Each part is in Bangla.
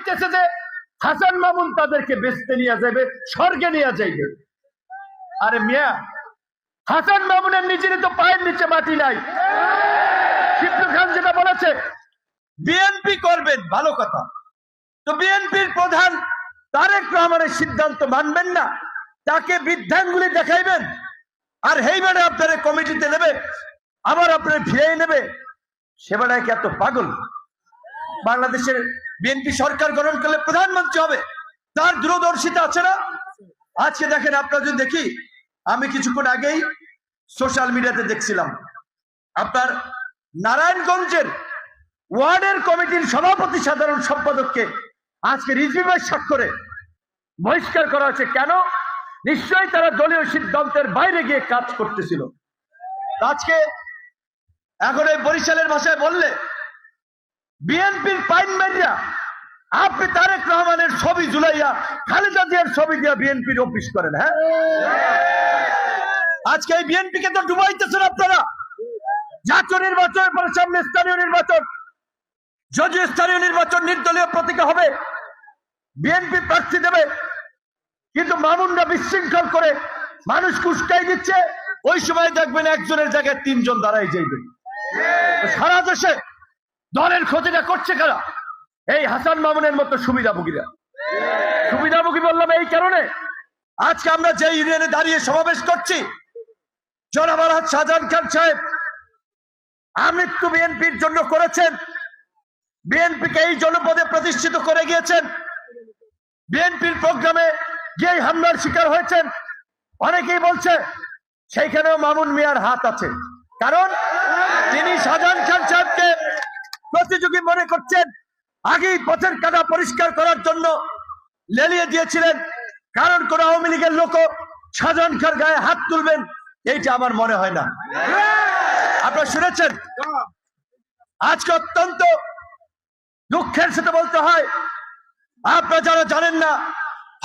হইতেছে যে হাসান মামুন তাদেরকে বেচতে নিয়ে যাবে, স্বর্গে নিয়ে যাইবে। আরে মিয়া, হাসান মামুনের নিজের তো পায়ের নিচে মাটি নাই। শিবলু খান যেটা বলেছে বিএনপি করবেন, ভালো কথা, তো বিএনপির প্রধান তারেক রহমানের সিদ্ধান্ত মানবেন না, তাকে বৃদ্ধাঙ্গুলি দেখাইবেন, আর হেইবারে আপনার কমিটিতে নেবে, আবার আপনার ফিরিয়ে নেবে। সেবাটায় কি এত পাগল? বাংলাদেশের বিএনপি সরকার গঠন করলে প্রধানমন্ত্রী হবে, তার দূরদর্শিতা আছে না? আজকে দেখেন, আপনারা যদি দেখি, আমি কিছুক্ষণ আগেই সোশ্যাল মিডিয়াতে দেখছিলাম আপনার নারায়ণগঞ্জের ওয়ার্ডের কমিটির সভাপতি সাধারণ সম্পাদককে আজকে রিজভি স্বাক্ষরে বহিষ্কার করা হয়েছে। কেন? নিশ্চয়ই তারা দলীয় সিদ্ধান্তের বাইরে গিয়ে কাজ করতেছিল। আজকে এখন এই বরিশালের ভাষায় বললে বিএনপির পাইন মারিয়া আপনি তারেক রহমানের ছবি ঝুলাইয়া খালেদা জিয়ার ছবি দিয়া বিএনপির অফিস করেন। হ্যাঁ, আজকে এই বিএনপিকে তো ডুবাইতেছেন আপনারা। জাতীয় নির্বাচনের পরে সামনে স্থানীয় নির্বাচন, যদিও স্থানীয় নির্বাচন নির্দলীয় প্রতীকে হবে, বিএনপি প্রার্থী দেবে, কিন্তু মামুনরা বিশৃঙ্খল করে মানুষ উস্কাই দিচ্ছে। ওই সময় দেখবেন একজনের জায়গায় তিনজন দাঁড়াই যাইবে। সারা দেশে দলের ক্ষতিটা করছে কারা? এই হাসান মামুনের মতো সুবিধাভোগীরা। সুবিধাভোগী বললাম এই কারণে, আজকে আমরা যে ইউনিয়নে দাঁড়িয়ে সমাবেশ করছি, জনাব আলহাজ শাহজাহান খান সাহেব আমৃত্যু বিএনপির জন্য করেছেন, বিএনপিকে এই জনপদে প্রতিষ্ঠিত করে গিয়েছেন, বিএনপির প্রোগ্রামে গিয়ে হামলার শিকার হয়েছেন। অনেকেই বলছে সেইখানেও মামুন মিয়ার হাত আছে, কারণ তিনি শাহজাহান খান সাহেবকে প্রতিযোগী মনে করছেন। আগেই পথের কাটা পরিষ্কার করার জন্য লেলিয়ে দিয়েছিলেন, কারণ কোন আওয়ামী লীগের লোক শাহজাহান খান গায়ে হাত তুলবেন এইটা আমার মনে হয় না। আপনারা শুনেছেন, আজকে অত্যন্ত দুঃখের সাথে বলতে হয়, আপনারা যারা জানেন না,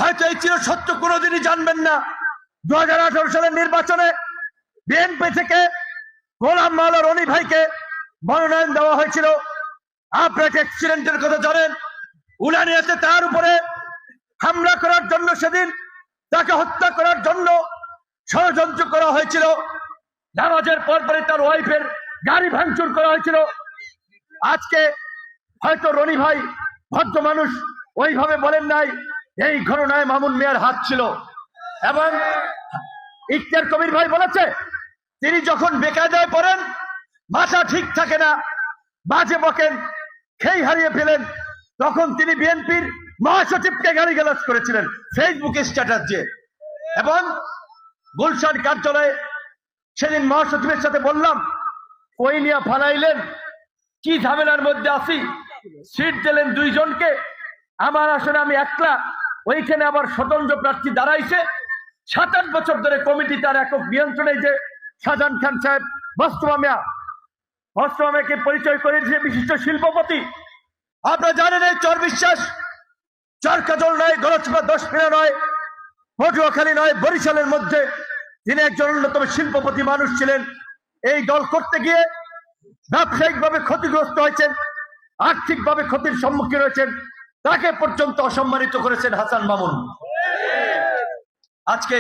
হয়তো এই চির সত্য কোনোদিনই জানবেন না, 2018 সালের নির্বাচনে বিএনপি থেকে গোলাম মাওলা রনি ভাইকে মনোনয়ন দেওয়া হয়েছিল। আপনারা অ্যাক্সিডেন্টের কথা জানেন, উলানিয়াতে তার উপরে হামলা করার জন্য, সেদিন তাকে হত্যা করার জন্য ষড়যন্ত্র করা হয়েছিল। নামাজের পরে তার ওয়াইফের গাড়ি ভাঙচুর করা হয়েছিল। আজকে হয়তো রনি ভাই ভদ্র মানুষ ওইভাবে বলেন নাই, এই ঘটনায় মামুন মিয়ার হাত ছিল। এবং ইখতিয়ার কবির ভাই বলেছে, তিনি যখন বেকায়দায় পড়েন, মাথা ঠিক থাকে না, বাজে বকেন, খেই হারিয়ে ফেলেন, তখন তিনি বিএনপির মহাসচিবকে গালিগালাজ করেছিলেন ফেসবুকে স্ট্যাটাস দিয়ে। এবং গুলশান কার্যালয়ে সেদিন মহাসচিবের সাথে বললাম, কই নিয়ে ফালাইলেন, কি ঝামেলার মধ্যে আছি, সিট দিলেন দুইজনকে, আমার আসলে আমি একলা, ওইখানে আবার স্বতন্ত্র প্রার্থী দাঁড়াইছে। 27 বছর ধরে কমিটি তার একক নিয়ন্ত্রণে, যে শাহজাহান খান সাহেব বস্ত্রমামিয়াকে পরিচয় করে দিয়েছে বিশিষ্ট শিল্পপতি। আপনারা জানেন, এই চর বিশ্বাস চরকাজল নয়, গলছপা 10 মিনা নয়, পটুয়াখালী নয়, বরিশালের মধ্যে তিনি একজন অন্যতম শিল্পপতি মানুষ ছিলেন। এই দল করতে গিয়ে ব্যবসায়িকভাবে ক্ষতিগ্রস্ত হয়েছেন, আর্থিকভাবে ক্ষতির সম্মুখীন হয়েছেন, তাকে পর্যন্ত অসম্মানিত করেছেন হাসান মামুন। আজকে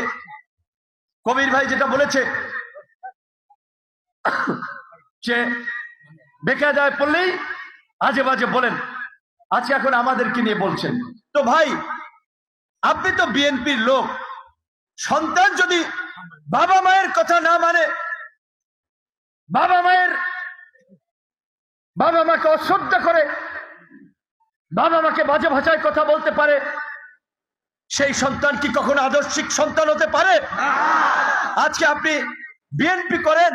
কবির ভাই যেটা বলেছে, সে বেকায়দায় পড়লেই আজে বাজে বলেন, আজকে এখন আমাদেরকে নিয়ে বলছেন। তো ভাই, আপনি তো বিএনপির লোক, সন্তান যদি বাবা মায়ের কথা না মানে, বাবা মাকে অশ্রদ্ধা করে, বাবা মাকে বাজে ভাষায় কথা বলতে পারে, সেই সন্তান কি কখনো আদর্শিক সন্তান হতে পারে? আজকে আপনি বিএনপি করেন,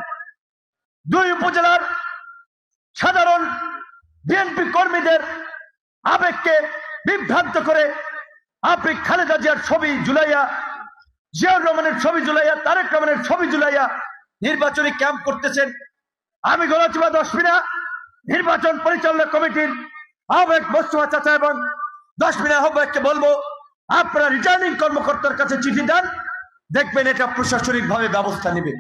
2 উপজেলার সাধারণ বিএনপি কর্মীদের আবেগকে বিভ্রান্ত করে আপনি খালেদা জিয়ার ছবি ঝুলাইয়া, জিয়াউর রহমানের ছবি ঝুলাইয়া, তারেক রহমানের ছবি ঝুলাইয়া নির্বাচনী ক্যাম্প করতেছেন। আমি গলাচিপা 10 মিনা নির্বাচন পরিচালনা কমিটির আহ্বায়ক মোস্তফা চাচা এবং 10 মিনা আহ্বায়ককে বলবো, আপনারা রিটার্নিং কর্মকর্তার কাছে চিঠি দেন, দেখবেন এটা প্রশাসনিক ভাবে ব্যবস্থা নেবে।